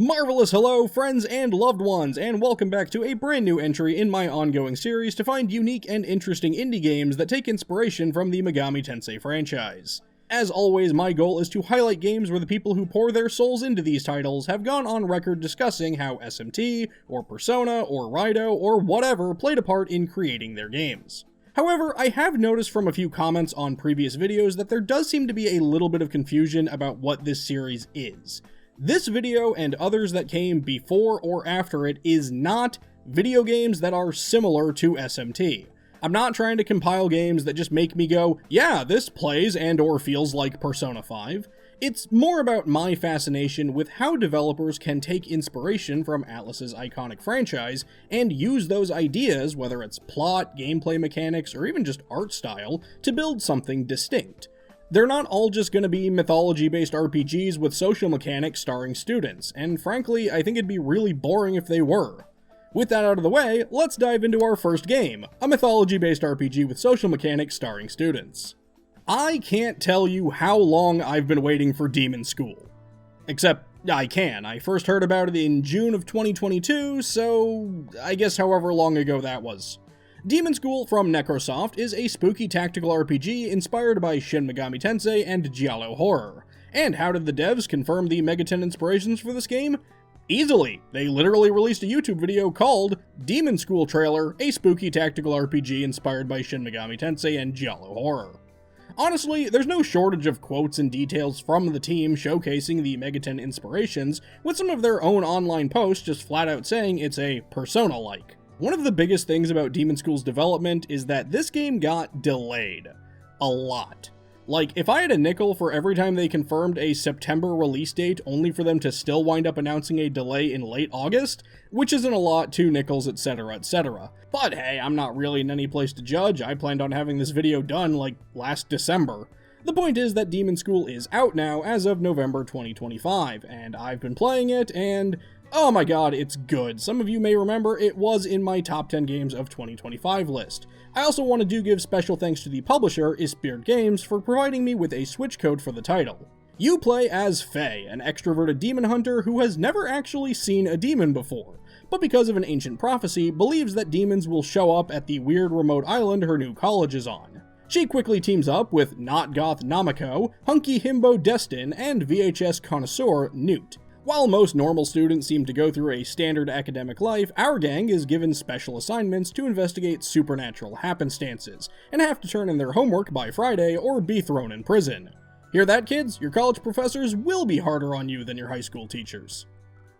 Marvelous hello, friends and loved ones, and welcome back to a brand new entry in my ongoing series to find unique and interesting indie games that take inspiration from the Megami Tensei franchise. As always, my goal is to highlight games where the people who pour their souls into these titles have gone on record discussing how SMT, or Persona, or Raidou, or whatever played a part in creating their games. However, I have noticed from a few comments on previous videos that there does seem to be a little bit of confusion about what this series is. This video and others that came before or after it is not video games that are similar to SMT. I'm not trying to compile games that just make me go, yeah, this plays and or feels like Persona 5. It's more about my fascination with how developers can take inspiration from Atlus's iconic franchise and use those ideas, whether it's plot, gameplay mechanics, or even just art style, to build something distinct. They're not all just going to be mythology-based RPGs with social mechanics starring students, and frankly, I think it'd be really boring if they were. With that out of the way, let's dive into our first game, a mythology-based RPG with social mechanics starring students. I can't tell you how long I've been waiting for Demonschool. Except, I can. I first heard about it in June of 2022, so I guess however long ago that was. Demonschool from Necrosoft is a spooky tactical RPG inspired by Shin Megami Tensei and Giallo horror. And how did the devs confirm the Megaten inspirations for this game? Easily. They literally released a YouTube video called Demonschool Trailer, a spooky tactical RPG inspired by Shin Megami Tensei and Giallo horror. Honestly, there's no shortage of quotes and details from the team showcasing the Megaten inspirations, with some of their own online posts just flat out saying it's a Persona-like. One of the biggest things about Demonschool's development is that this game got delayed. A lot. Like, if I had a nickel for every time they confirmed a September release date only for them to still wind up announcing a delay in late August, which isn't a lot, 2 nickels, etc, etc. But hey, I'm not really in any place to judge. I planned on having this video done, like, last December. The point is that Demonschool is out now as of November 2025, and I've been playing it, and oh my god, it's good. Some of you may remember it was in my top 10 games of 2025 list. I also want to give special thanks to the publisher, Isbeard Games, for providing me with a Switch code for the title. You play as Faye, an extroverted demon hunter who has never actually seen a demon before, but because of an ancient prophecy, believes that demons will show up at the weird remote island her new college is on. She quickly teams up with Not Goth Namako, Hunky Himbo Destin, and VHS connoisseur Newt. While most normal students seem to go through a standard academic life, our gang is given special assignments to investigate supernatural happenstances, and have to turn in their homework by Friday or be thrown in prison. Hear that, kids? Your college professors will be harder on you than your high school teachers.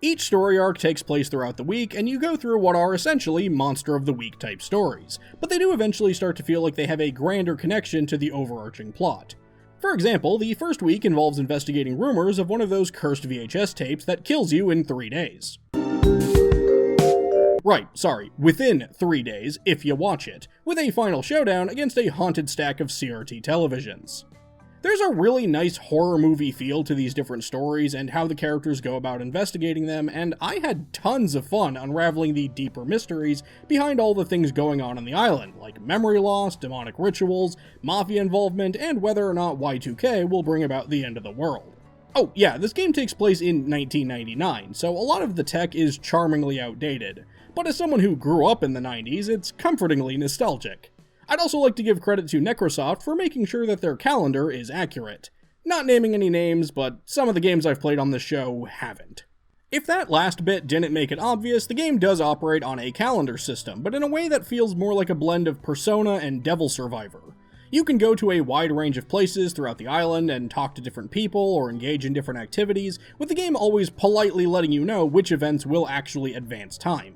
Each story arc takes place throughout the week, and you go through what are essentially Monster of the Week type stories, but they do eventually start to feel like they have a grander connection to the overarching plot. For example, the first week involves investigating rumors of one of those cursed VHS tapes that kills you in 3 days. Right, sorry, within 3 days, if you watch it, with a final showdown against a haunted stack of CRT televisions. There's a really nice horror movie feel to these different stories and how the characters go about investigating them, and I had tons of fun unraveling the deeper mysteries behind all the things going on the island, like memory loss, demonic rituals, mafia involvement, and whether or not Y2K will bring about the end of the world. Oh yeah, this game takes place in 1999, so a lot of the tech is charmingly outdated, but as someone who grew up in the 90s, it's comfortingly nostalgic. I'd also like to give credit to Necrosoft for making sure that their calendar is accurate. Not naming any names, but some of the games I've played on this show haven't. If that last bit didn't make it obvious, the game does operate on a calendar system, but in a way that feels more like a blend of Persona and Devil Survivor. You can go to a wide range of places throughout the island and talk to different people or engage in different activities, with the game always politely letting you know which events will actually advance time.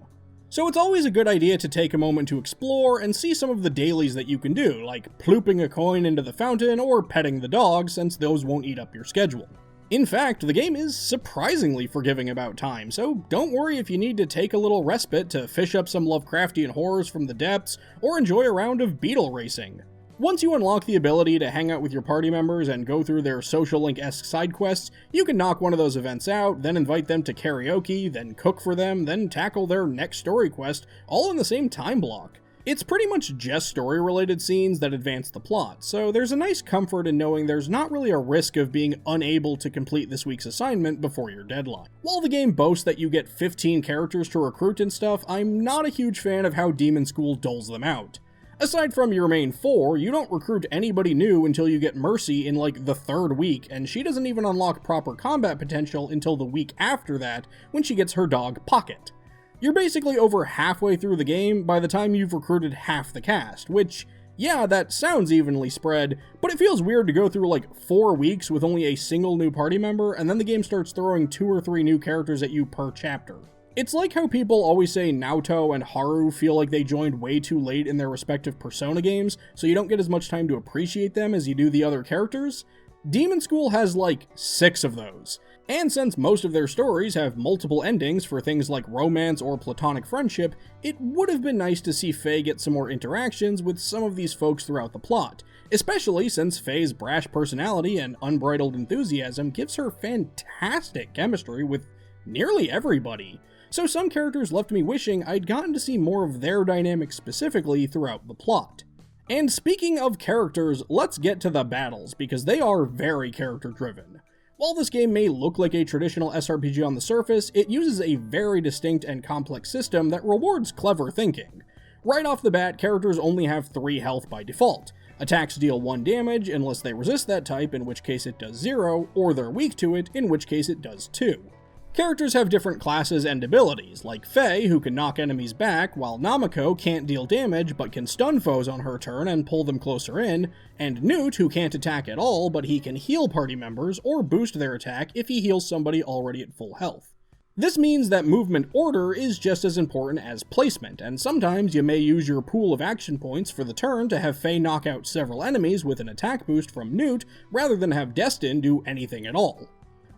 So it's always a good idea to take a moment to explore and see some of the dailies that you can do, like plooping a coin into the fountain or petting the dog, since those won't eat up your schedule. In fact, the game is surprisingly forgiving about time, so don't worry if you need to take a little respite to fish up some Lovecraftian horrors from the depths, or enjoy a round of beetle racing. Once you unlock the ability to hang out with your party members and go through their social link-esque side quests, you can knock one of those events out, then invite them to karaoke, then cook for them, then tackle their next story quest, all in the same time block. It's pretty much just story-related scenes that advance the plot, so there's a nice comfort in knowing there's not really a risk of being unable to complete this week's assignment before your deadline. While the game boasts that you get 15 characters to recruit and stuff, I'm not a huge fan of how Demonschool doles them out. Aside from your main 4, you don't recruit anybody new until you get Mercy in like the 3rd week, and she doesn't even unlock proper combat potential until the week after that, when she gets her dog Pocket. You're basically over halfway through the game by the time you've recruited half the cast, which, yeah, that sounds evenly spread, but it feels weird to go through like 4 weeks with only a single new party member, and then the game starts throwing 2 or 3 new characters at you per chapter. It's like how people always say Naoto and Haru feel like they joined way too late in their respective Persona games, so you don't get as much time to appreciate them as you do the other characters. Demonschool has like 6 of those. And since most of their stories have multiple endings for things like romance or platonic friendship, it would have been nice to see Faye get some more interactions with some of these folks throughout the plot, especially since Faye's brash personality and unbridled enthusiasm gives her fantastic chemistry with nearly everybody. So some characters left me wishing I'd gotten to see more of their dynamics specifically throughout the plot. And speaking of characters, let's get to the battles, because they are very character-driven. While this game may look like a traditional SRPG on the surface, it uses a very distinct and complex system that rewards clever thinking. Right off the bat, characters only have 3 health by default. Attacks deal 1 damage unless they resist that type, in which case it does 0, or they're weak to it, in which case it does 2. Characters have different classes and abilities, like Faye, who can knock enemies back, while Namako can't deal damage but can stun foes on her turn and pull them closer in, and Newt, who can't attack at all but he can heal party members or boost their attack if he heals somebody already at full health. This means that movement order is just as important as placement, and sometimes you may use your pool of action points for the turn to have Faye knock out several enemies with an attack boost from Newt, rather than have Destin do anything at all.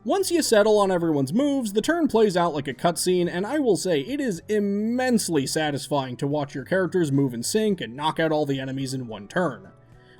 Once you settle on everyone's moves, the turn plays out like a cutscene, and I will say it is immensely satisfying to watch your characters move in sync and knock out all the enemies in one turn.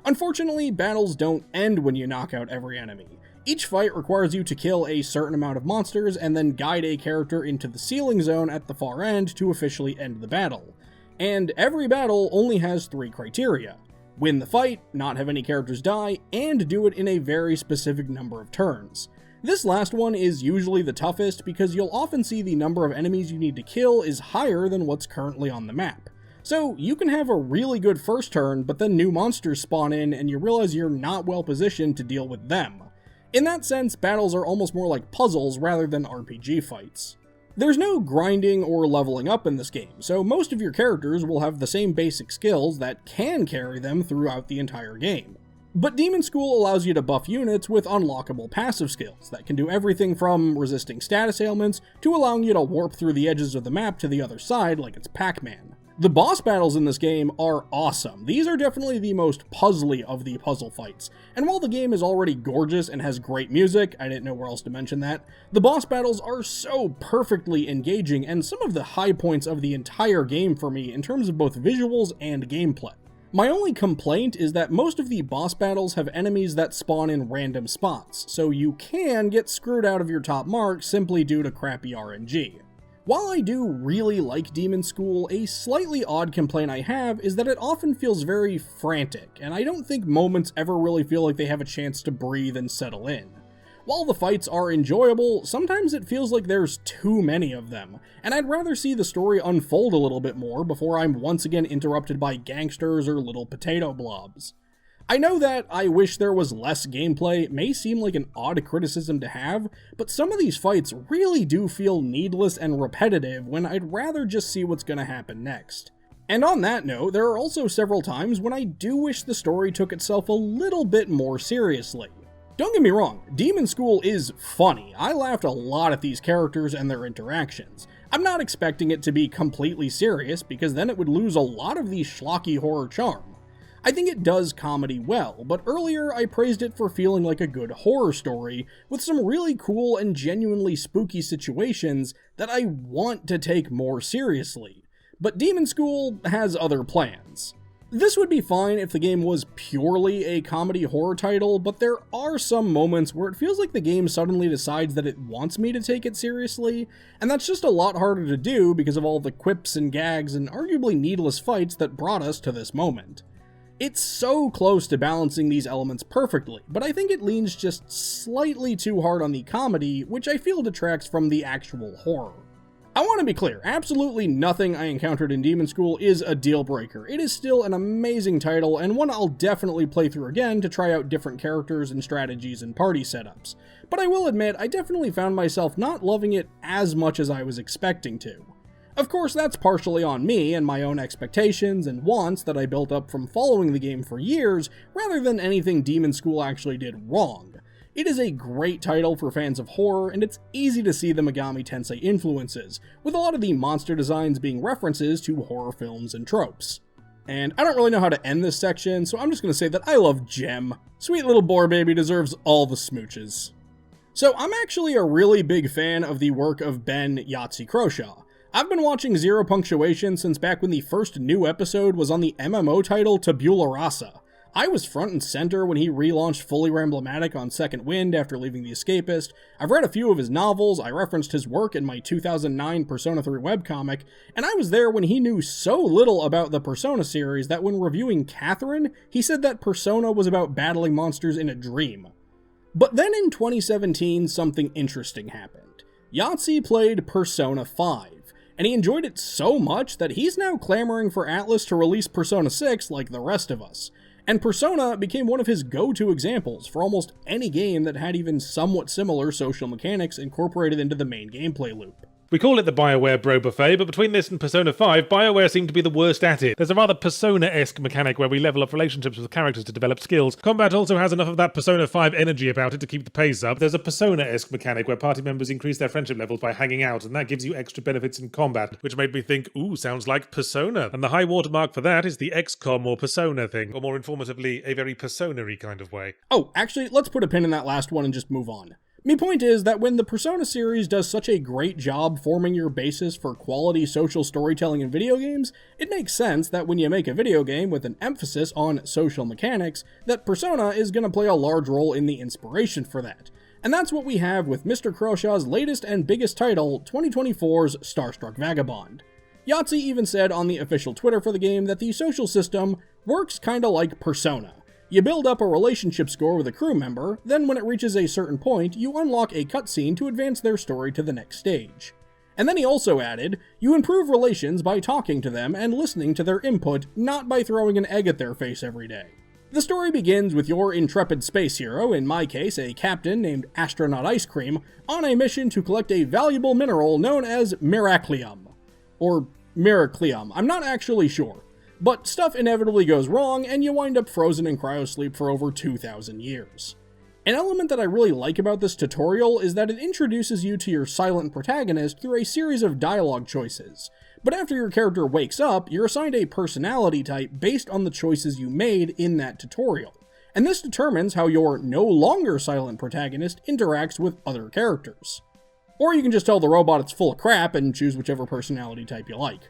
Unfortunately, battles don't end when you knock out every enemy. Each fight requires you to kill a certain amount of monsters and then guide a character into the ceiling zone at the far end to officially end the battle. And every battle only has 3 criteria: win the fight, not have any characters die, and do it in a very specific number of turns. This last one is usually the toughest because you'll often see the number of enemies you need to kill is higher than what's currently on the map. So you can have a really good first turn, but then new monsters spawn in and you realize you're not well positioned to deal with them. In that sense, battles are almost more like puzzles rather than RPG fights. There's no grinding or leveling up in this game, so most of your characters will have the same basic skills that can carry them throughout the entire game. But Demonschool allows you to buff units with unlockable passive skills that can do everything from resisting status ailments to allowing you to warp through the edges of the map to the other side like it's Pac-Man. The boss battles in this game are awesome. These are definitely the most puzzly of the puzzle fights, and while the game is already gorgeous and has great music, I didn't know where else to mention that, the boss battles are so perfectly engaging and some of the high points of the entire game for me in terms of both visuals and gameplay. My only complaint is that most of the boss battles have enemies that spawn in random spots, so you can get screwed out of your top mark simply due to crappy RNG. While I do really like Demonschool, a slightly odd complaint I have is that it often feels very frantic, and I don't think moments ever really feel like they have a chance to breathe and settle in. While the fights are enjoyable, sometimes it feels like there's too many of them, and I'd rather see the story unfold a little bit more before I'm once again interrupted by gangsters or little potato blobs. I know that I wish there was less gameplay may seem like an odd criticism to have, but some of these fights really do feel needless and repetitive when I'd rather just see what's gonna happen next. And on that note, there are also several times when I do wish the story took itself a little bit more seriously. Don't get me wrong, Demonschool is funny. I laughed a lot at these characters and their interactions. I'm not expecting it to be completely serious, because then it would lose a lot of the schlocky horror charm. I think it does comedy well, but earlier I praised it for feeling like a good horror story, with some really cool and genuinely spooky situations that I want to take more seriously. But Demonschool has other plans. This would be fine if the game was purely a comedy horror title, but there are some moments where it feels like the game suddenly decides that it wants me to take it seriously, and that's just a lot harder to do because of all the quips and gags and arguably needless fights that brought us to this moment. It's so close to balancing these elements perfectly, but I think it leans just slightly too hard on the comedy, which I feel detracts from the actual horror. I want to be clear, absolutely nothing I encountered in Demonschool is a deal breaker. It is still an amazing title, and one I'll definitely play through again to try out different characters and strategies and party setups. But I will admit, I definitely found myself not loving it as much as I was expecting to. Of course, that's partially on me and my own expectations and wants that I built up from following the game for years, rather than anything Demonschool actually did wrong. It is a great title for fans of horror, and it's easy to see the Megami Tensei influences, with a lot of the monster designs being references to horror films and tropes. And I don't really know how to end this section, so I'm just going to say that I love Gem. Sweet little boar baby deserves all the smooches. So I'm actually a really big fan of the work of Ben Yahtzee Croshaw. I've been watching Zero Punctuation since back when the first new episode was on the MMO title Tabula Rasa. I was front and center when he relaunched Fully Ramblematic on Second Wind after leaving The Escapist. I've read a few of his novels, I referenced his work in my 2009 Persona 3 webcomic, and I was there when he knew so little about the Persona series that when reviewing Catherine, he said that Persona was about battling monsters in a dream. But then in 2017, something interesting happened. Yahtzee played Persona 5, and he enjoyed it so much that he's now clamoring for Atlus to release Persona 6 like the rest of us. And Persona became one of his go-to examples for almost any game that had even somewhat similar social mechanics incorporated into the main gameplay loop. We call it the BioWare Bro Buffet, but between this and Persona 5, BioWare seem to be the worst at it. There's a rather Persona-esque mechanic where we level up relationships with characters to develop skills. Combat also has enough of that Persona 5 energy about it to keep the pace up. There's a Persona-esque mechanic where party members increase their friendship levels by hanging out, and that gives you extra benefits in combat, which made me think, ooh, sounds like Persona. And the high watermark for that is the XCOM or Persona thing, or more informatively, a very Persona-y kind of way. Oh, actually, let's put a pin in that last one and just move on. My point is that when the Persona series does such a great job forming your basis for quality social storytelling in video games, it makes sense that when you make a video game with an emphasis on social mechanics, that Persona is going to play a large role in the inspiration for that. And that's what we have with Mr. Croshaw's latest and biggest title, 2024's Starstruck Vagabond. Yahtzee even said on the official Twitter for the game that the social system works kinda like Persona. You build up a relationship score with a crew member, then when it reaches a certain point, you unlock a cutscene to advance their story to the next stage. And then he also added, you improve relations by talking to them and listening to their input, not by throwing an egg at their face every day. The story begins with your intrepid space hero, in my case a captain named Astronaut Ice Cream, on a mission to collect a valuable mineral known as Miraclium. Or Miraclium, I'm not actually sure. But stuff inevitably goes wrong, and you wind up frozen in cryosleep for over 2,000 years. An element that I really like about this tutorial is that it introduces you to your silent protagonist through a series of dialogue choices. But after your character wakes up, you're assigned a personality type based on the choices you made in that tutorial. And this determines how your no longer silent protagonist interacts with other characters. Or you can just tell the robot it's full of crap and choose whichever personality type you like.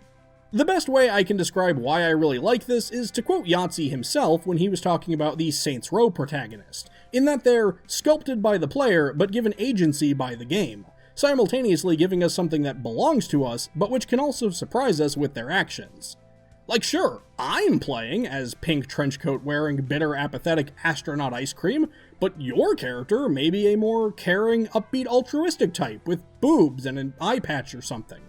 The best way I can describe why I really like this is to quote Yahtzee himself when he was talking about the Saints Row protagonist, in that they're sculpted by the player but given agency by the game, simultaneously giving us something that belongs to us but which can also surprise us with their actions. Like sure, I'm playing as pink trenchcoat wearing bitter apathetic astronaut Ice Cream, but your character may be a more caring, upbeat altruistic type with boobs and an eye patch or something.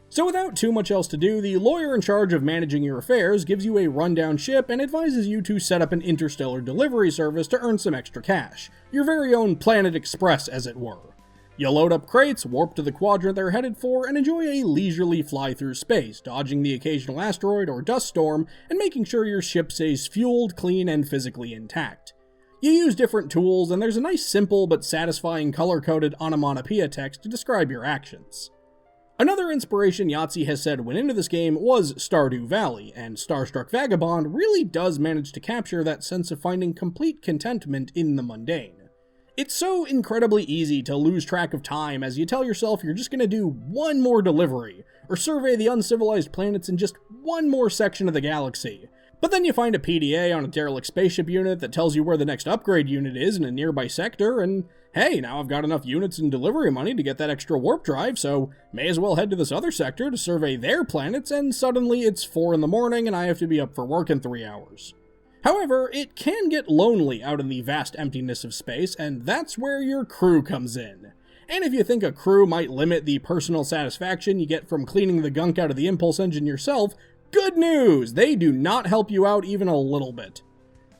So without too much else to do, the lawyer in charge of managing your affairs gives you a rundown ship and advises you to set up an interstellar delivery service to earn some extra cash. Your very own Planet Express, as it were. You load up crates, warp to the quadrant they're headed for, and enjoy a leisurely fly through space, dodging the occasional asteroid or dust storm, and making sure your ship stays fueled, clean, and physically intact. You use different tools, and there's a nice simple but satisfying color-coded onomatopoeia text to describe your actions. Another inspiration Yahtzee has said went into this game was Stardew Valley, and Starstruck Vagabond really does manage to capture that sense of finding complete contentment in the mundane. It's so incredibly easy to lose track of time as you tell yourself you're just going to do one more delivery, or survey the uncivilized planets in just one more section of the galaxy. But then you find a PDA on a derelict spaceship unit that tells you where the next upgrade unit is in a nearby sector, and hey, now I've got enough units and delivery money to get that extra warp drive, so may as well head to this other sector to survey their planets, and suddenly it's 4 in the morning and I have to be up for work in 3 hours. However, it can get lonely out in the vast emptiness of space, and that's where your crew comes in. And if you think a crew might limit the personal satisfaction you get from cleaning the gunk out of the impulse engine yourself, good news! They do not help you out even a little bit.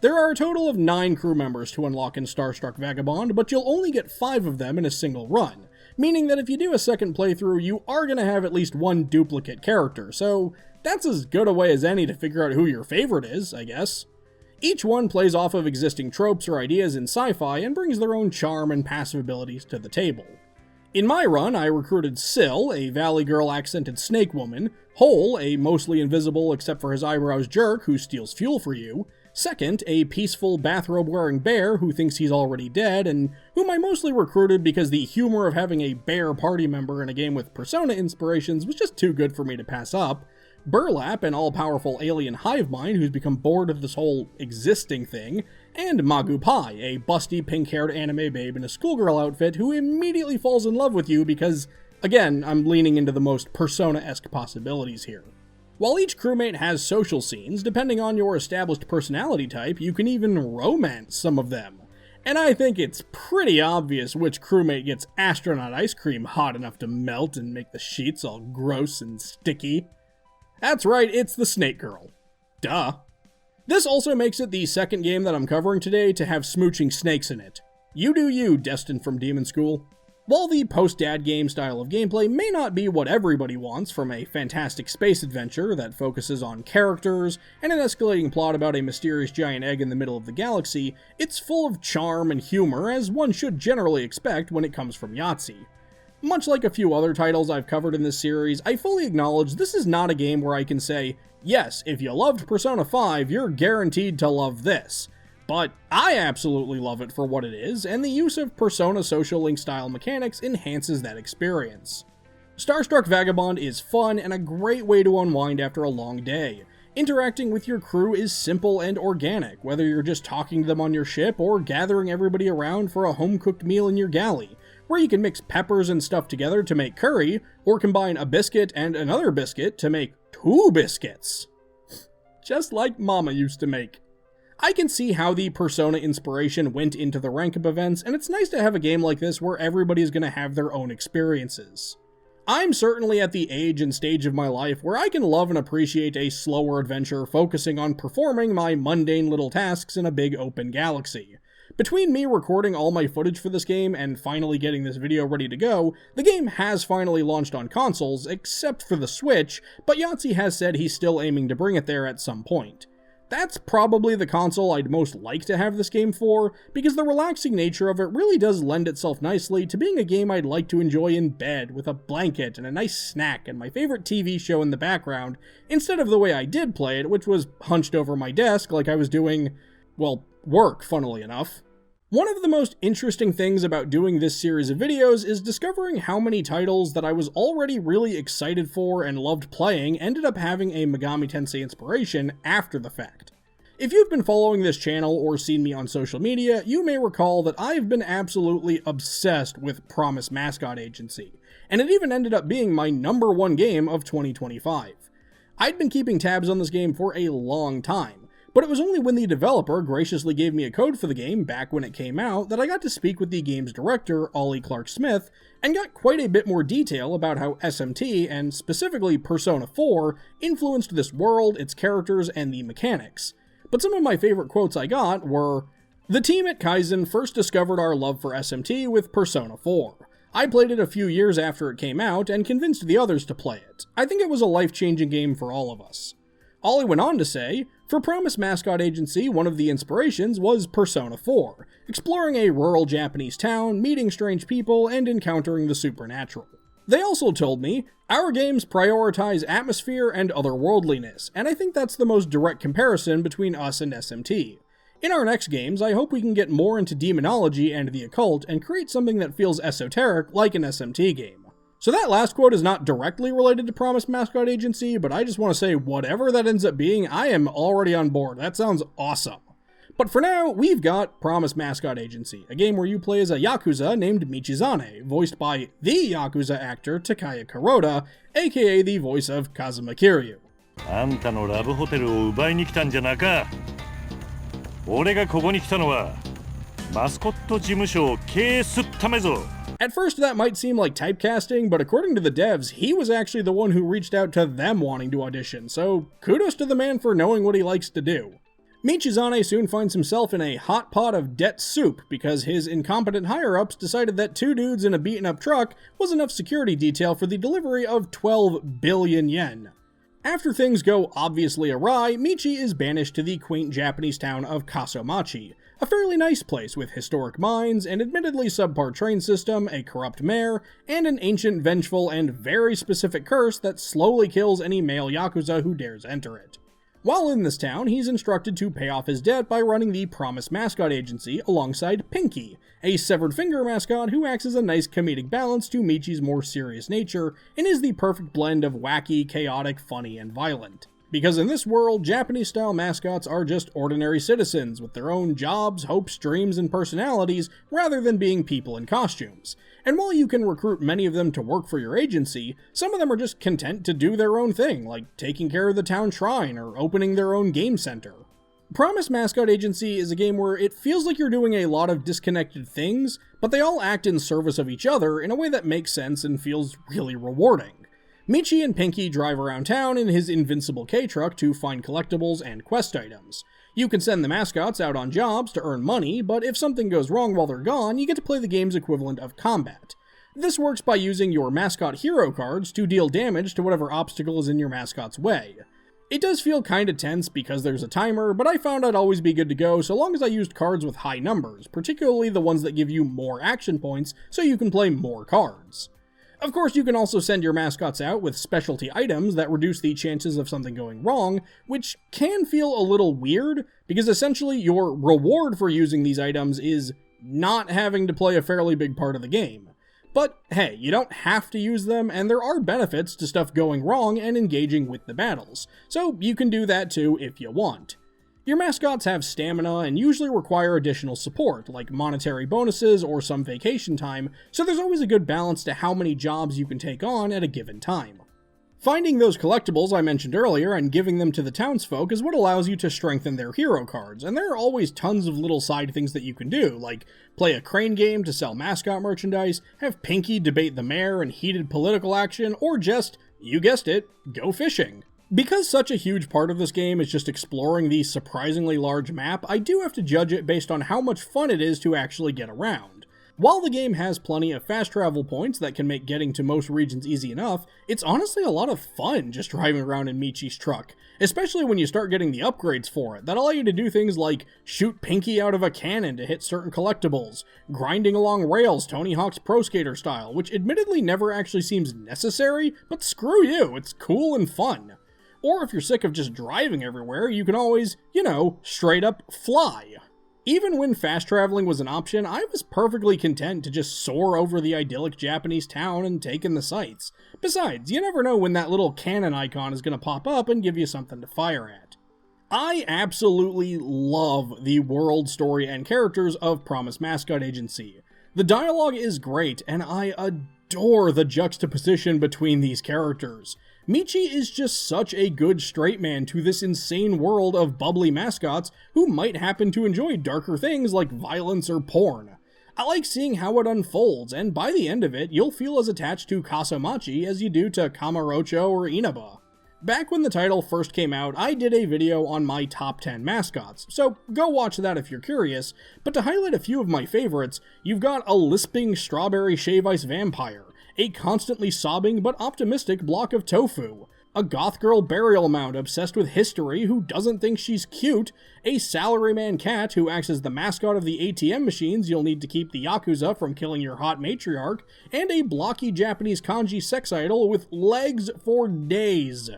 There are a total of 9 crew members to unlock in Starstruck Vagabond, but you'll only get 5 of them in a single run, meaning that if you do a second playthrough, you are going to have at least one duplicate character, so that's as good a way as any to figure out who your favorite is, I guess. Each one plays off of existing tropes or ideas in sci-fi and brings their own charm and passive abilities to the table. In my run, I recruited Syl, a Valley Girl accented snake woman, Hole, a mostly invisible except for his eyebrows jerk who steals fuel for you, Second, a peaceful bathrobe-wearing bear who thinks he's already dead, and whom I mostly recruited because the humor of having a bear party member in a game with Persona inspirations was just too good for me to pass up, Burlap, an all-powerful alien hive mind who's become bored of this whole existing thing, and Magu Pai, a busty pink-haired anime babe in a schoolgirl outfit who immediately falls in love with you because, again, I'm leaning into the most Persona-esque possibilities here. While each crewmate has social scenes, depending on your established personality type, you can even romance some of them. And I think it's pretty obvious which crewmate gets astronaut ice cream hot enough to melt and make the sheets all gross and sticky. That's right, it's the Snake Girl. Duh. This also makes it the second game that I'm covering today to have smooching snakes in it. You do you, destined from Demonschool. While the post-dad game style of gameplay may not be what everybody wants from a fantastic space adventure that focuses on characters and an escalating plot about a mysterious giant egg in the middle of the galaxy, it's full of charm and humor, as one should generally expect when it comes from Yahtzee. Much like a few other titles I've covered in this series, I fully acknowledge this is not a game where I can say, yes, if you loved Persona 5, you're guaranteed to love this. But I absolutely love it for what it is, and the use of Persona Social Link style mechanics enhances that experience. Starstruck Vagabond is fun and a great way to unwind after a long day. Interacting with your crew is simple and organic, whether you're just talking to them on your ship or gathering everybody around for a home-cooked meal in your galley, where you can mix peppers and stuff together to make curry, or combine a biscuit and another biscuit to make 2 biscuits. Just like Mama used to make. I can see how the Persona inspiration went into the rank-up events, and it's nice to have a game like this where everybody's going to have their own experiences. I'm certainly at the age and stage of my life where I can love and appreciate a slower adventure focusing on performing my mundane little tasks in a big open galaxy. Between me recording all my footage for this game and finally getting this video ready to go, the game has finally launched on consoles, except for the Switch, but Yahtzee has said he's still aiming to bring it there at some point. That's probably the console I'd most like to have this game for, because the relaxing nature of it really does lend itself nicely to being a game I'd like to enjoy in bed with a blanket and a nice snack and my favorite TV show in the background, instead of the way I did play it, which was hunched over my desk like I was doing, well, work, funnily enough. One of the most interesting things about doing this series of videos is discovering how many titles that I was already really excited for and loved playing ended up having a Megami Tensei inspiration after the fact. If you've been following this channel or seen me on social media, you may recall that I've been absolutely obsessed with Promise Mascot Agency, and it even ended up being my #1 game of 2025. I'd been keeping tabs on this game for a long time, but it was only when the developer graciously gave me a code for the game back when it came out that I got to speak with the game's director, Ollie Clark-Smith, and got quite a bit more detail about how SMT, and specifically Persona 4, influenced this world, its characters, and the mechanics. But some of my favorite quotes I got were, "The team at Kaizen first discovered our love for SMT with Persona 4. I played it a few years after it came out and convinced the others to play it. I think it was a life-changing game for all of us." Ollie went on to say, "For Promise Mascot Agency, one of the inspirations was Persona 4, exploring a rural Japanese town, meeting strange people, and encountering the supernatural. They also told me, our games prioritize atmosphere and otherworldliness, and I think that's the most direct comparison between us and SMT. In our next games, I hope we can get more into demonology and the occult and create something that feels esoteric like an SMT game. So that last quote is not directly related to Promise Mascot Agency, but I just want to say whatever that ends up being, I am already on board. That sounds awesome. But for now, we've got Promise Mascot Agency, a game where you play as a Yakuza named Michizane, voiced by the Yakuza actor Takaya Kuroda, aka the voice of Kazuma Kiryu. あんたのラブホテルを奪いに来たんじゃなか。俺がここに来たのはマスコット事務所を経営するためぞ。 At first that might seem like typecasting, but according to the devs, he was actually the one who reached out to them wanting to audition, so kudos to the man for knowing what he likes to do. Michizane soon finds himself in a hot pot of debt soup because his incompetent higher-ups decided that 2 dudes in a beaten-up truck was enough security detail for the delivery of 12 billion yen. After things go obviously awry, Michi is banished to the quaint Japanese town of Kasomachi, a fairly nice place with historic mines, an admittedly subpar train system, a corrupt mayor, and an ancient, vengeful, and very specific curse that slowly kills any male Yakuza who dares enter it. While in this town, he's instructed to pay off his debt by running the Promise Mascot Agency alongside Pinky, a severed finger mascot who acts as a nice comedic balance to Michi's more serious nature and is the perfect blend of wacky, chaotic, funny, and violent. Because in this world, Japanese-style mascots are just ordinary citizens with their own jobs, hopes, dreams, and personalities rather than being people in costumes. And while you can recruit many of them to work for your agency, some of them are just content to do their own thing, like taking care of the town shrine or opening their own game center. Promise Mascot Agency is a game where it feels like you're doing a lot of disconnected things, but they all act in service of each other in a way that makes sense and feels really rewarding. Michi and Pinky drive around town in his invincible K-Truck to find collectibles and quest items. You can send the mascots out on jobs to earn money, but if something goes wrong while they're gone, you get to play the game's equivalent of combat. This works by using your mascot hero cards to deal damage to whatever obstacle is in your mascot's way. It does feel kinda tense because there's a timer, but I found I'd always be good to go so long as I used cards with high numbers, particularly the ones that give you more action points so you can play more cards. Of course, you can also send your mascots out with specialty items that reduce the chances of something going wrong, which can feel a little weird, because essentially your reward for using these items is not having to play a fairly big part of the game. But hey, you don't have to use them, and there are benefits to stuff going wrong and engaging with the battles, so you can do that too if you want. Your mascots have stamina and usually require additional support, like monetary bonuses or some vacation time, so there's always a good balance to how many jobs you can take on at a given time. Finding those collectibles I mentioned earlier and giving them to the townsfolk is what allows you to strengthen their hero cards, and there are always tons of little side things that you can do, like play a crane game to sell mascot merchandise, have Pinky debate the mayor in heated political action, or just, you guessed it, go fishing. Because such a huge part of this game is just exploring the surprisingly large map, I do have to judge it based on how much fun it is to actually get around. While the game has plenty of fast travel points that can make getting to most regions easy enough, it's honestly a lot of fun just driving around in Michi's truck, especially when you start getting the upgrades for it that allow you to do things like shoot Pinky out of a cannon to hit certain collectibles, grinding along rails Tony Hawk's Pro Skater style, which admittedly never actually seems necessary, but screw you, it's cool and fun. Or if you're sick of just driving everywhere, you can always, straight up fly. Even when fast traveling was an option, I was perfectly content to just soar over the idyllic Japanese town and take in the sights. Besides, you never know when that little cannon icon is going to pop up and give you something to fire at. I absolutely love the world, story, and characters of Promise Mascot Agency. The dialogue is great, and I adore the juxtaposition between these characters. Michi is just such a good straight man to this insane world of bubbly mascots who might happen to enjoy darker things like violence or porn. I like seeing how it unfolds, and by the end of it, you'll feel as attached to Kasomachi as you do to Kamurocho or Inaba. Back when the title first came out, I did a video on my top 10 mascots, so go watch that if you're curious, but to highlight a few of my favorites, you've got a lisping strawberry shave ice vampire, a constantly sobbing but optimistic block of tofu, a goth girl burial mound obsessed with history who doesn't think she's cute, a salaryman cat who acts as the mascot of the ATM machines you'll need to keep the Yakuza from killing your hot matriarch, and a blocky Japanese kanji sex idol with legs for days.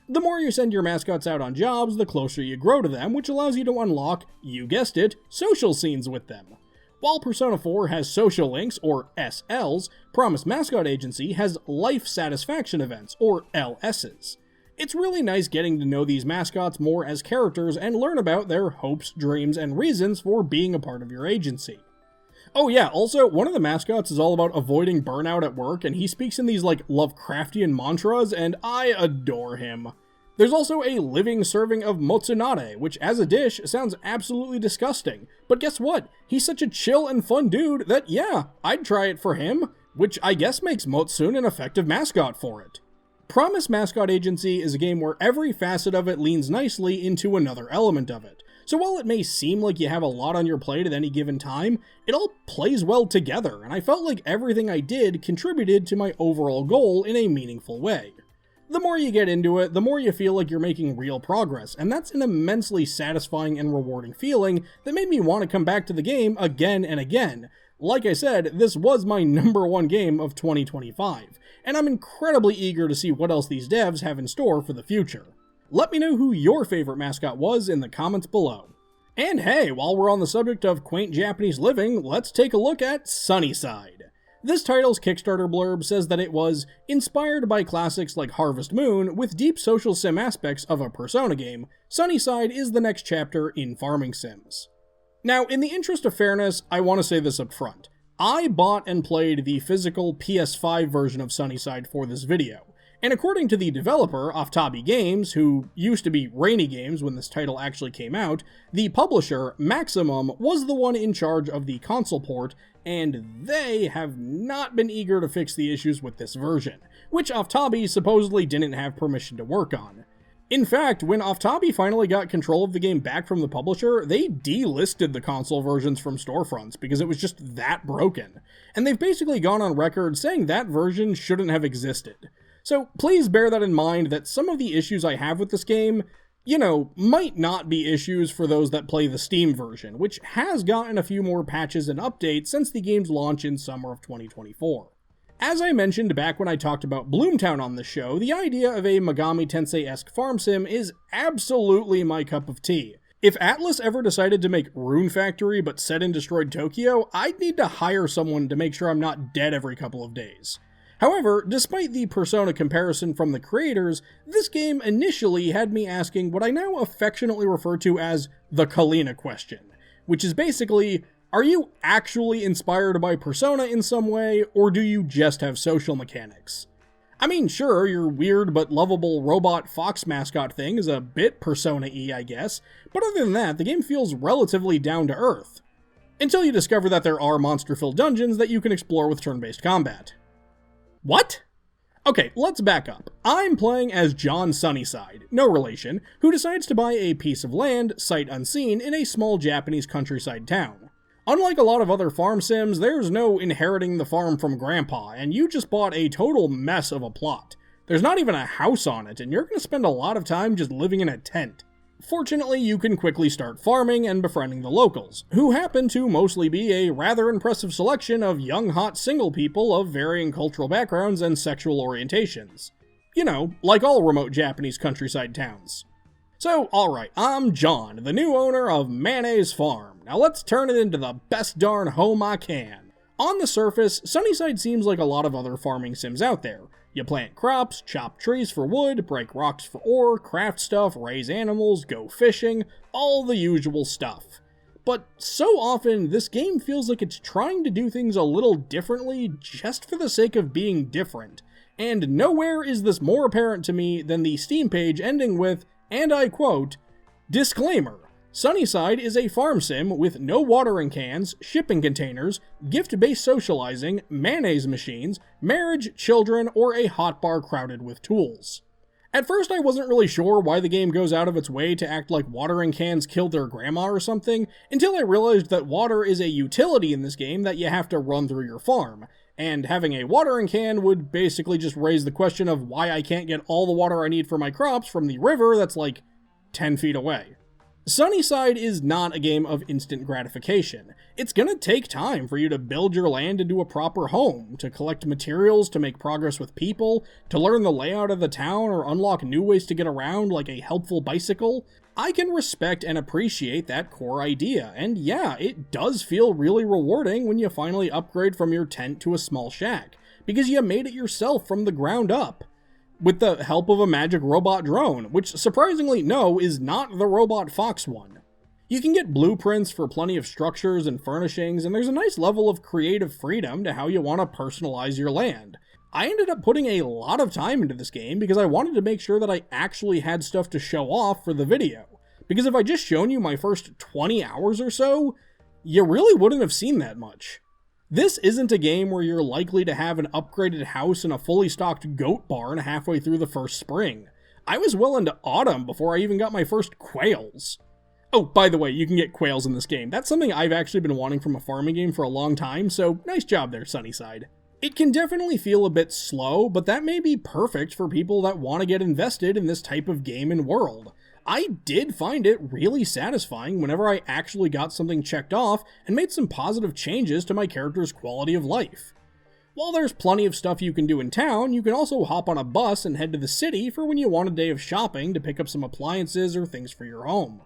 The more you send your mascots out on jobs, the closer you grow to them, which allows you to unlock, you guessed it, social scenes with them. While Persona 4 has social links, or SLs, Promise Mascot Agency has life satisfaction events, or LSs. It's really nice getting to know these mascots more as characters and learn about their hopes, dreams, and reasons for being a part of your agency. Oh yeah, also, one of the mascots is all about avoiding burnout at work, and he speaks in these, Lovecraftian mantras, and I adore him. There's also a living serving of motsunade, which as a dish sounds absolutely disgusting. But guess what? He's such a chill and fun dude that, yeah, I'd try it for him, which I guess makes Motsun an effective mascot for it. Promise Mascot Agency is a game where every facet of it leans nicely into another element of it. So while it may seem like you have a lot on your plate at any given time, it all plays well together, and I felt like everything I did contributed to my overall goal in a meaningful way. The more you get into it, the more you feel like you're making real progress, and that's an immensely satisfying and rewarding feeling that made me want to come back to the game again and again. Like I said, this was my #1 game of 2025, and I'm incredibly eager to see what else these devs have in store for the future. Let me know who your favorite mascot was in the comments below. And hey, while we're on the subject of quaint Japanese living, let's take a look at SunnySide. This title's Kickstarter blurb says that it was inspired by classics like Harvest Moon with deep social sim aspects of a Persona game. SunnySide is the next chapter in farming sims. Now, in the interest of fairness, I want to say this up front. I bought and played the physical PS5 version of SunnySide for this video, and according to the developer, Oftabi Games, who used to be Rainy Games when this title actually came out, the publisher, Maximum, was the one in charge of the console port, and they have not been eager to fix the issues with this version, which Oftabi supposedly didn't have permission to work on. In fact, when Oftabi finally got control of the game back from the publisher, they delisted the console versions from storefronts because it was just that broken, and they've basically gone on record saying that version shouldn't have existed. So please bear that in mind that some of the issues I have with this game, might not be issues for those that play the Steam version, which has gotten a few more patches and updates since the game's launch in summer of 2024. As I mentioned back when I talked about Bloomtown on the show, the idea of a Megami Tensei-esque farm sim is absolutely my cup of tea. If Atlus ever decided to make Rune Factory but set in destroyed Tokyo, I'd need to hire someone to make sure I'm not dead every couple of days. However, despite the Persona comparison from the creators, this game initially had me asking what I now affectionately refer to as the Kalina question, which is basically, are you actually inspired by Persona in some way, or do you just have social mechanics? I mean, sure, your weird but lovable robot fox mascot thing is a bit Persona-y, I guess, but other than that, the game feels relatively down to earth. Until you discover that there are monster-filled dungeons that you can explore with turn-based combat. What? Okay, let's back up. I'm playing as John SunnySide, no relation, who decides to buy a piece of land, sight unseen, in a small Japanese countryside town. Unlike a lot of other farm sims, there's no inheriting the farm from grandpa, and you just bought a total mess of a plot. There's not even a house on it, and you're going to spend a lot of time just living in a tent. Fortunately, you can quickly start farming and befriending the locals, who happen to mostly be a rather impressive selection of young hot single people of varying cultural backgrounds and sexual orientations. Like all remote Japanese countryside towns. So, alright, I'm John, the new owner of Mayonnaise Farm. Now let's turn it into the best darn home I can. On the surface, SunnySide seems like a lot of other farming sims out there. You plant crops, chop trees for wood, break rocks for ore, craft stuff, raise animals, go fishing, all the usual stuff. But so often, this game feels like it's trying to do things a little differently just for the sake of being different. And nowhere is this more apparent to me than the Steam page ending with, and I quote, "Disclaimer. SunnySide is a farm sim with no watering cans, shipping containers, gift-based socializing, mayonnaise machines, marriage, children, or a hotbar crowded with tools." At first I wasn't really sure why the game goes out of its way to act like watering cans killed their grandma or something, until I realized that water is a utility in this game that you have to run through your farm, and having a watering can would basically just raise the question of why I can't get all the water I need for my crops from the river that's like 10 feet away. SunnySide is not a game of instant gratification. It's gonna take time for you to build your land into a proper home, to collect materials, to make progress with people, to learn the layout of the town or unlock new ways to get around like a helpful bicycle. I can respect and appreciate that core idea, and yeah, it does feel really rewarding when you finally upgrade from your tent to a small shack, because you made it yourself from the ground up, with the help of a magic robot drone, which surprisingly no, is not the Robot Fox one. You can get blueprints for plenty of structures and furnishings, and there's a nice level of creative freedom to how you want to personalize your land. I ended up putting a lot of time into this game because I wanted to make sure that I actually had stuff to show off for the video. Because if I just shown you my first 20 hours or so, you really wouldn't have seen that much. This isn't a game where you're likely to have an upgraded house and a fully stocked goat barn halfway through the first spring. I was well into autumn before I even got my first quails. Oh, by the way, you can get quails in this game. That's something I've actually been wanting from a farming game for a long time, so nice job there, SunnySide. It can definitely feel a bit slow, but that may be perfect for people that want to get invested in this type of game and world. I did find it really satisfying whenever I actually got something checked off and made some positive changes to my character's quality of life. While there's plenty of stuff you can do in town, you can also hop on a bus and head to the city for when you want a day of shopping to pick up some appliances or things for your home.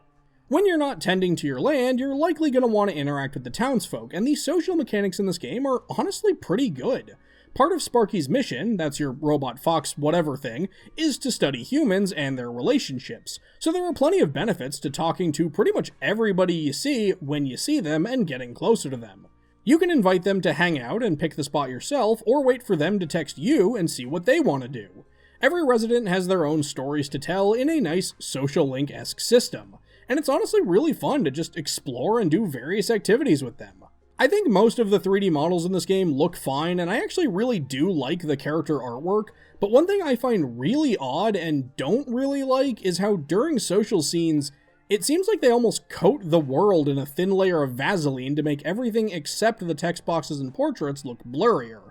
When you're not tending to your land, you're likely going to want to interact with the townsfolk, and the social mechanics in this game are honestly pretty good. Part of Sparky's mission, that's your Robot Fox whatever thing, is to study humans and their relationships, so there are plenty of benefits to talking to pretty much everybody you see when you see them and getting closer to them. You can invite them to hang out and pick the spot yourself, or wait for them to text you and see what they want to do. Every resident has their own stories to tell in a nice social link-esque system, and it's honestly really fun to just explore and do various activities with them. I think most of the 3D models in this game look fine, and I actually really do like the character artwork, but one thing I find really odd and don't really like is how during social scenes, it seems like they almost coat the world in a thin layer of Vaseline to make everything except the text boxes and portraits look blurrier.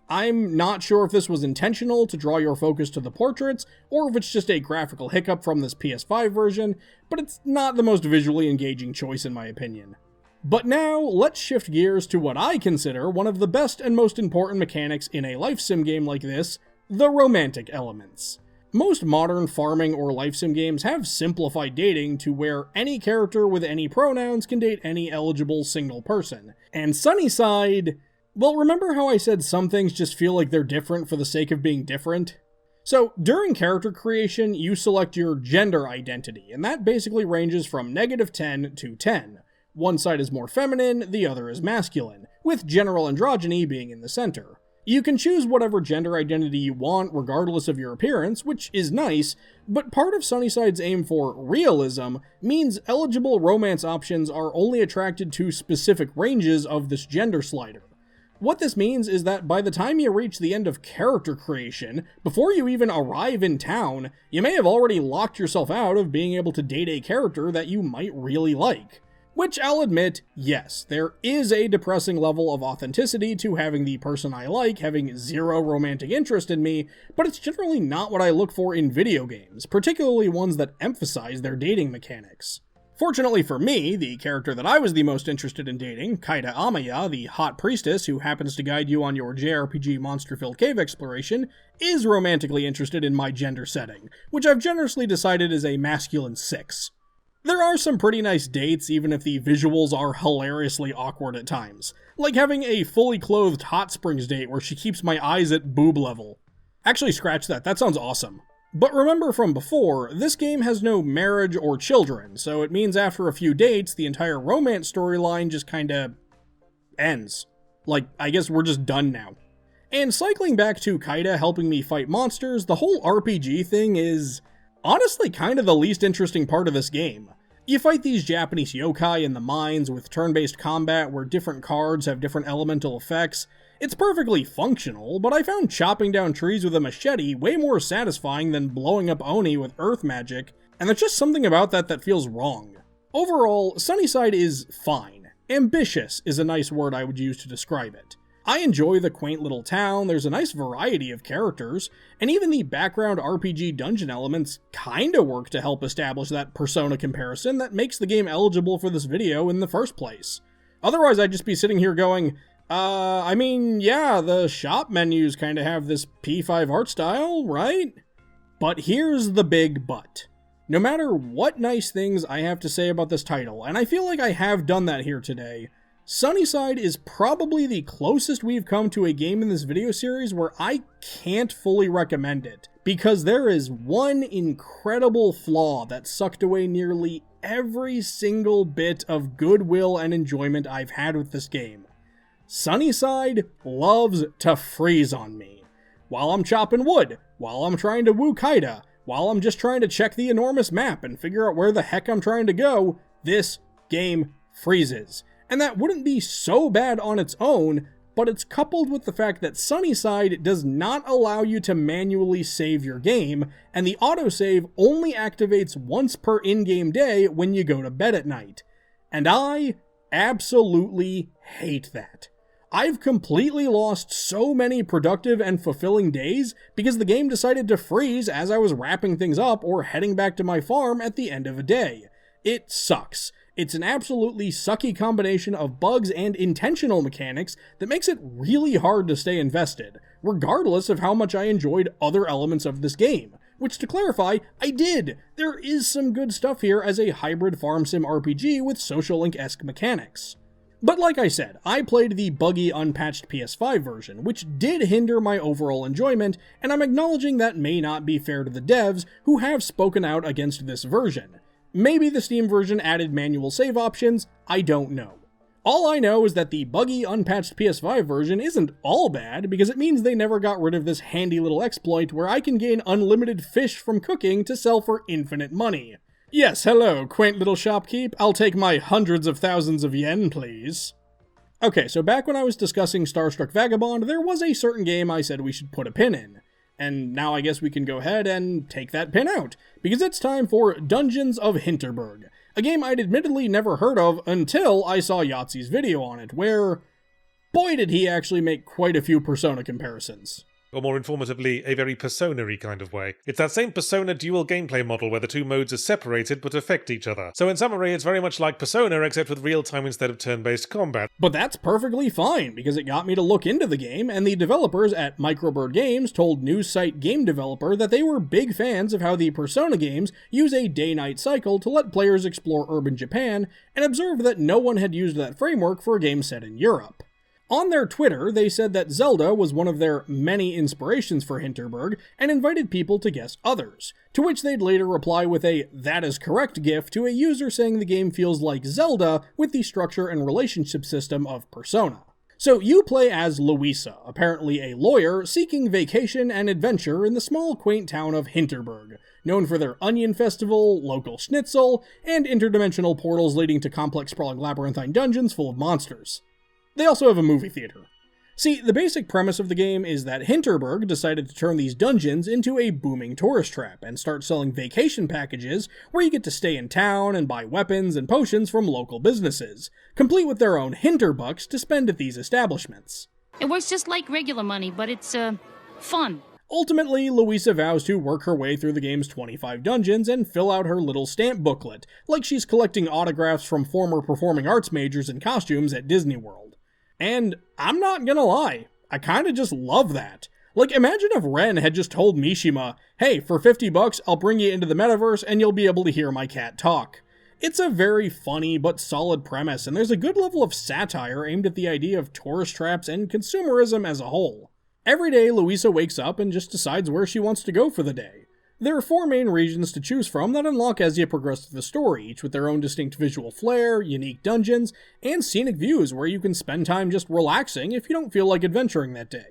I'm not sure if this was intentional to draw your focus to the portraits, or if it's just a graphical hiccup from this PS5 version, but it's not the most visually engaging choice in my opinion. But now, let's shift gears to what I consider one of the best and most important mechanics in a life sim game like this, the romantic elements. Most modern farming or life sim games have simplified dating to where any character with any pronouns can date any eligible single person, and SunnySide... Well, remember how I said some things just feel like they're different for the sake of being different? So, during character creation, you select your gender identity, and that basically ranges from -10 to 10. One side is more feminine, the other is masculine, with general androgyny being in the center. You can choose whatever gender identity you want regardless of your appearance, which is nice, but part of SunnySide's aim for realism means eligible romance options are only attracted to specific ranges of this gender slider. What this means is that by the time you reach the end of character creation, before you even arrive in town, you may have already locked yourself out of being able to date a character that you might really like. Which I'll admit, yes, there is a depressing level of authenticity to having the person I like having zero romantic interest in me, but it's generally not what I look for in video games, particularly ones that emphasize their dating mechanics. Fortunately for me, the character that I was the most interested in dating, Kaida Amaya, the hot priestess who happens to guide you on your JRPG monster-filled cave exploration, is romantically interested in my gender setting, which I've generously decided is a masculine 6. There are some pretty nice dates, even if the visuals are hilariously awkward at times, like having a fully clothed hot springs date where she keeps my eyes at boob level. Actually, scratch that, that sounds awesome. But remember from before, this game has no marriage or children, so it means after a few dates, the entire romance storyline just kinda ends. Like, I guess we're just done now. And cycling back to Kaida helping me fight monsters, the whole RPG thing is honestly kind of the least interesting part of this game. You fight these Japanese yokai in the mines with turn-based combat where different cards have different elemental effects. It's perfectly functional, but I found chopping down trees with a machete way more satisfying than blowing up Oni with earth magic, and there's just something about that that feels wrong. Overall, SunnySide is fine. Ambitious is a nice word I would use to describe it. I enjoy the quaint little town, there's a nice variety of characters, and even the background RPG dungeon elements kinda work to help establish that Persona comparison that makes the game eligible for this video in the first place. Otherwise I'd just be sitting here going, yeah, the shop menus kinda have this P5 art style, right? But here's the big but. No matter what nice things I have to say about this title, and I feel like I have done that here today, SunnySide is probably the closest we've come to a game in this video series where I can't fully recommend it, because there is one incredible flaw that sucked away nearly every single bit of goodwill and enjoyment I've had with this game. SunnySide loves to freeze on me. While I'm chopping wood, while I'm trying to woo Kaida, while I'm just trying to check the enormous map and figure out where the heck I'm trying to go, this game freezes. And that wouldn't be so bad on its own, but it's coupled with the fact that SunnySide does not allow you to manually save your game, and the autosave only activates once per in-game day when you go to bed at night. And I absolutely hate that. I've completely lost so many productive and fulfilling days because the game decided to freeze as I was wrapping things up or heading back to my farm at the end of a day. It sucks. It's an absolutely sucky combination of bugs and intentional mechanics that makes it really hard to stay invested, regardless of how much I enjoyed other elements of this game. Which, to clarify, I did! There is some good stuff here as a hybrid farm sim RPG with Social Link-esque mechanics. But like I said, I played the buggy unpatched PS5 version, which did hinder my overall enjoyment, and I'm acknowledging that may not be fair to the devs who have spoken out against this version. Maybe the Steam version added manual save options, I don't know. All I know is that the buggy unpatched PS5 version isn't all bad, because it means they never got rid of this handy little exploit where I can gain unlimited fish from cooking to sell for infinite money. Yes, hello, quaint little shopkeep. I'll take my hundreds of thousands of yen, please. Okay, so back when I was discussing Starstruck Vagabond, there was a certain game I said we should put a pin in. And now I guess we can go ahead and take that pin out, because it's time for Dungeons of Hinterberg, a game I'd admittedly never heard of until I saw Yahtzee's video on it, where, boy did he actually make quite a few Persona comparisons. Or more informatively, a very Persona-y kind of way. It's that same Persona dual gameplay model where the two modes are separated but affect each other. So in summary, it's very much like Persona except with real-time instead of turn-based combat. But that's perfectly fine, because it got me to look into the game, and the developers at Microbird Games told news site Game Developer that they were big fans of how the Persona games use a day-night cycle to let players explore urban Japan, and observed that no one had used that framework for a game set in Europe. On their Twitter, they said that Zelda was one of their many inspirations for Hinterberg, and invited people to guess others, to which they'd later reply with a "that is correct" gif to a user saying the game feels like Zelda with the structure and relationship system of Persona. So you play as Louisa, apparently a lawyer seeking vacation and adventure in the small quaint town of Hinterberg, known for their onion festival, local schnitzel, and interdimensional portals leading to complex sprawling labyrinthine dungeons full of monsters. They also have a movie theater. See, the basic premise of the game is that Hinterberg decided to turn these dungeons into a booming tourist trap and start selling vacation packages where you get to stay in town and buy weapons and potions from local businesses, complete with their own Hinterbucks to spend at these establishments. It works just like regular money, but it's, fun. Ultimately, Louisa vows to work her way through the game's 25 dungeons and fill out her little stamp booklet, like she's collecting autographs from former performing arts majors in costumes at Disney World. And I'm not gonna lie, I kinda just love that. Like, imagine if Ren had just told Mishima, hey, for $50 I'll bring you into the metaverse and you'll be able to hear my cat talk. It's a very funny but solid premise, and there's a good level of satire aimed at the idea of tourist traps and consumerism as a whole. Every day, Louisa wakes up and just decides where she wants to go for the day. There are 4 main regions to choose from that unlock as you progress through the story, each with their own distinct visual flair, unique dungeons, and scenic views where you can spend time just relaxing if you don't feel like adventuring that day.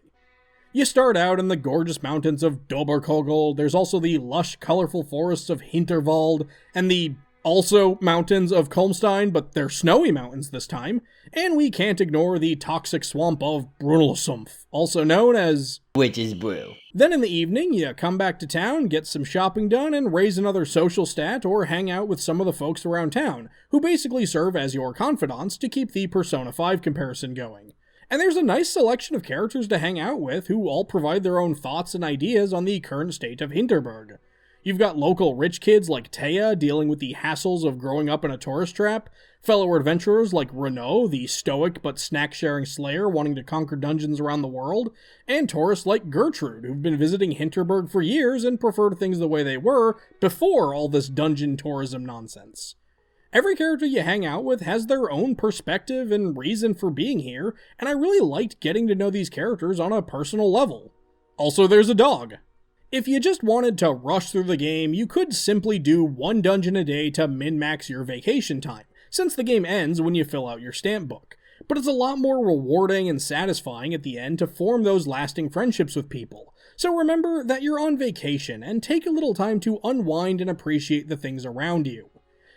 You start out in the gorgeous mountains of Doberkogel, there's also the lush, colorful forests of Hinterwald, and the also mountains of Kulmstein, but they're snowy mountains this time, and we can't ignore the toxic swamp of Brunelsumpf, also known as Witch's Brew. Then in the evening, you come back to town, get some shopping done, and raise another social stat or hang out with some of the folks around town, who basically serve as your confidants to keep the Persona 5 comparison going. And there's a nice selection of characters to hang out with who all provide their own thoughts and ideas on the current state of Hinterberg. You've got local rich kids like Taya dealing with the hassles of growing up in a tourist trap, fellow adventurers like Renault, the stoic but snack-sharing slayer wanting to conquer dungeons around the world, and tourists like Gertrude, who've been visiting Hinterberg for years and preferred things the way they were before all this dungeon tourism nonsense. Every character you hang out with has their own perspective and reason for being here, and I really liked getting to know these characters on a personal level. Also, there's a dog. If you just wanted to rush through the game, you could simply do one dungeon a day to min-max your vacation time, since the game ends when you fill out your stamp book. But it's a lot more rewarding and satisfying at the end to form those lasting friendships with people. So remember that you're on vacation, and take a little time to unwind and appreciate the things around you.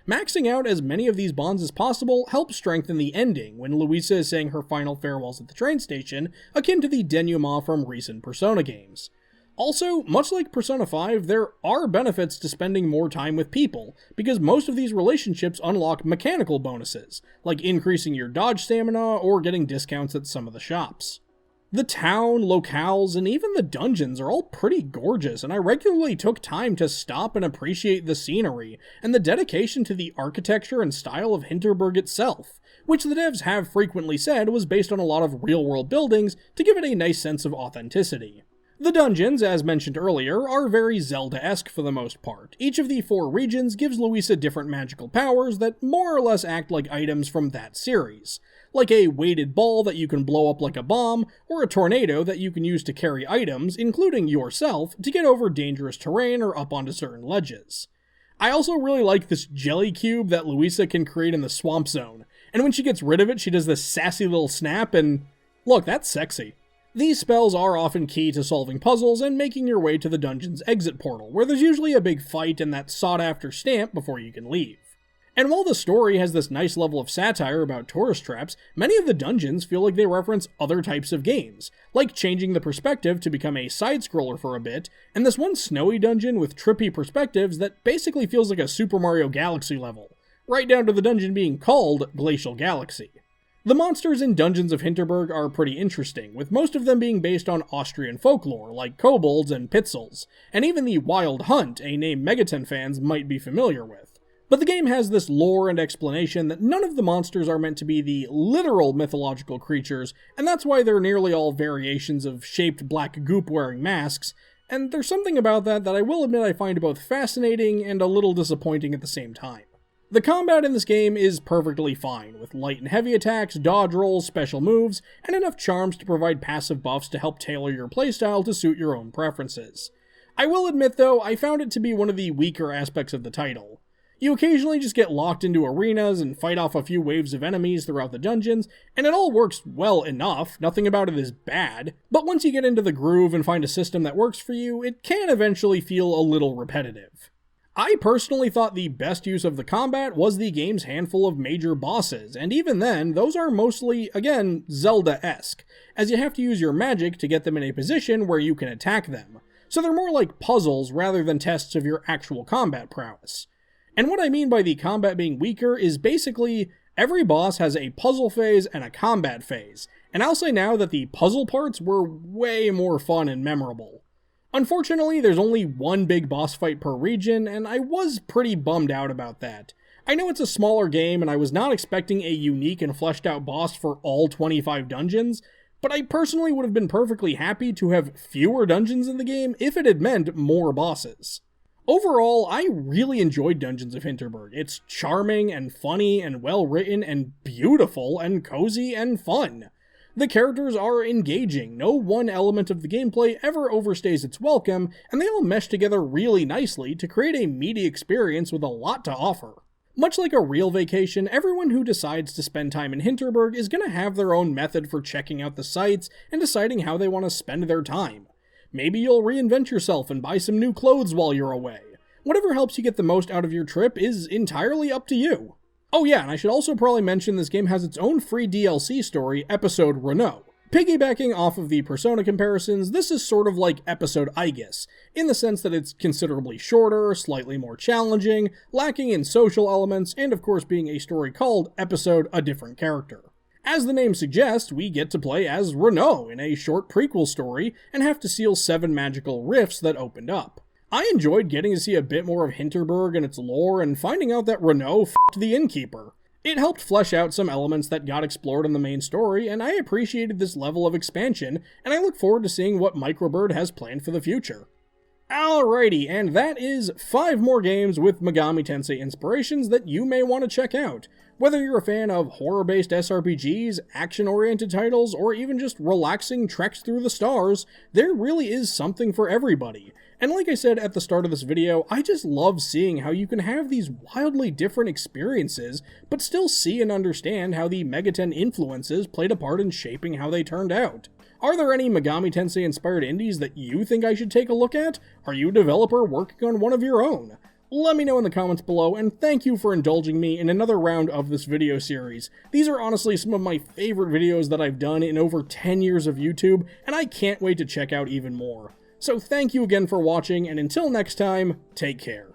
Maxing out as many of these bonds as possible helps strengthen the ending when Louisa is saying her final farewells at the train station, akin to the denouement from recent Persona games. Also, much like Persona 5, there are benefits to spending more time with people, because most of these relationships unlock mechanical bonuses, like increasing your dodge stamina or getting discounts at some of the shops. The town, locales, and even the dungeons are all pretty gorgeous, and I regularly took time to stop and appreciate the scenery, and the dedication to the architecture and style of Hinterberg itself, which the devs have frequently said was based on a lot of real-world buildings to give it a nice sense of authenticity. The dungeons, as mentioned earlier, are very Zelda-esque for the most part. Each of the 4 regions gives Louisa different magical powers that more or less act like items from that series, like a weighted ball that you can blow up like a bomb, or a tornado that you can use to carry items, including yourself, to get over dangerous terrain or up onto certain ledges. I also really like this jelly cube that Louisa can create in the swamp zone, and when she gets rid of it, she does this sassy little snap, and look, that's sexy. These spells are often key to solving puzzles and making your way to the dungeon's exit portal, where there's usually a big fight and that sought-after stamp before you can leave. And while the story has this nice level of satire about tourist traps, many of the dungeons feel like they reference other types of games, like changing the perspective to become a side-scroller for a bit, and this one snowy dungeon with trippy perspectives that basically feels like a Super Mario Galaxy level, right down to the dungeon being called Glacial Galaxy. The monsters in Dungeons of Hinterberg are pretty interesting, with most of them being based on Austrian folklore, like kobolds and pitzels, and even the Wild Hunt, a name Megaten fans might be familiar with. But the game has this lore and explanation that none of the monsters are meant to be the literal mythological creatures, and that's why they're nearly all variations of shaped black goop wearing masks, and there's something about that I will admit I find both fascinating and a little disappointing at the same time. The combat in this game is perfectly fine, with light and heavy attacks, dodge rolls, special moves, and enough charms to provide passive buffs to help tailor your playstyle to suit your own preferences. I will admit though, I found it to be one of the weaker aspects of the title. You occasionally just get locked into arenas and fight off a few waves of enemies throughout the dungeons, and it all works well enough, nothing about it is bad, but once you get into the groove and find a system that works for you, it can eventually feel a little repetitive. I personally thought the best use of the combat was the game's handful of major bosses, and even then, those are mostly, again, Zelda-esque, as you have to use your magic to get them in a position where you can attack them, so they're more like puzzles rather than tests of your actual combat prowess. And what I mean by the combat being weaker is basically, every boss has a puzzle phase and a combat phase, and I'll say now that the puzzle parts were way more fun and memorable. Unfortunately, there's only one big boss fight per region, and I was pretty bummed out about that. I know it's a smaller game, and I was not expecting a unique and fleshed out boss for all 25 dungeons, but I personally would have been perfectly happy to have fewer dungeons in the game if it had meant more bosses. Overall, I really enjoyed Dungeons of Hinterberg. It's charming and funny and well written and beautiful and cozy and fun. The characters are engaging, no one element of the gameplay ever overstays its welcome, and they all mesh together really nicely to create a meaty experience with a lot to offer. Much like a real vacation, everyone who decides to spend time in Hinterberg is going to have their own method for checking out the sights and deciding how they want to spend their time. Maybe you'll reinvent yourself and buy some new clothes while you're away. Whatever helps you get the most out of your trip is entirely up to you. Oh yeah, and I should also probably mention this game has its own free DLC story, Episode Renault. Piggybacking off of the Persona comparisons, this is sort of like Episode Aegis, in the sense that it's considerably shorter, slightly more challenging, lacking in social elements, and of course being a story called Episode A Different Character. As the name suggests, we get to play as Renault in a short prequel story, and have to seal 7 magical rifts that opened up. I enjoyed getting to see a bit more of Hinterberg and its lore and finding out that Renault f***ed the innkeeper. It helped flesh out some elements that got explored in the main story, and I appreciated this level of expansion, and I look forward to seeing what Microbird has planned for the future. Alrighty, and that is 5 more games with Megami Tensei inspirations that you may want to check out. Whether you're a fan of horror-based SRPGs, action-oriented titles, or even just relaxing treks through the stars, there really is something for everybody. And like I said at the start of this video, I just love seeing how you can have these wildly different experiences, but still see and understand how the Megaten influences played a part in shaping how they turned out. Are there any Megami Tensei inspired indies that you think I should take a look at? Are you a developer working on one of your own? Let me know in the comments below, and thank you for indulging me in another round of this video series. These are honestly some of my favorite videos that I've done in over 10 years of YouTube, and I can't wait to check out even more. So thank you again for watching, and until next time, take care.